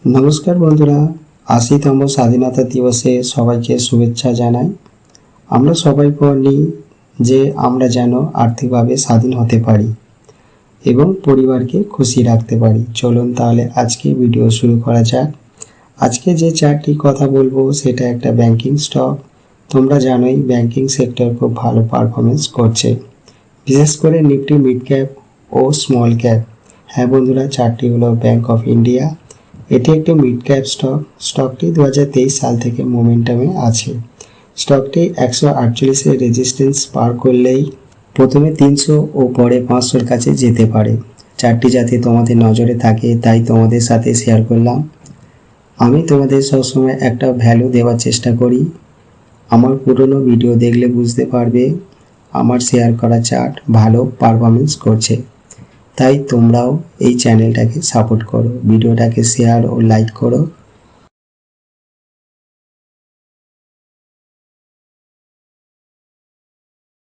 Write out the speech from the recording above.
নমস্কার বন্ধুরা, ৮০তম স্বাধীনতা দিবসে সবাইকে শুভেচ্ছা জানাই। আমরা সবাই বলি যে আমরা যেন আর্থিকভাবে স্বাধীন হতে পারি এবং পরিবারকে খুশি রাখতে পারি। চলুন তাহলে আজকে ভিডিও শুরু করা যাক। আজকে যে চারটি কথা বলবো সেটা একটা ব্যাংকিং স্টক। তোমরা জানোই ব্যাংকিং সেক্টর খুব ভালো পারফরমেন্স করছে, বিশেষ করে নিফটি মিড ক্যাপ ও স্মল ক্যাপ। হ্যাঁ বন্ধুরা, চারটি হলো ব্যাংক অফ ইন্ডিয়া, এটি একটি মিড ক্যাপ স্টক। স্টকটি 2023 সাল থেকে মোমেন্টামে আছে। স্টকটি 148-এর রেজিস্ট্যান্স পার করলেই প্রথমে 300 ও পরে 500-এর কাছে যেতে পারে। চারটি যাতে তোমাদের নজরে থাকে তাই তোমাদের সাথে শেয়ার করলাম। আমি তোমাদের সবসময় একটা ভ্যালু দেওয়ার চেষ্টা করি। আমার পুরনো ভিডিও দেখলে বুঝতে পারবে আমার শেয়ার করা চার্ট ভালো পারফরমেন্স করছে। তাই তোমরাও এই চ্যানেলটাকে সাপোর্ট করো, ভিডিওটাকে শেয়ার ও লাইক করো।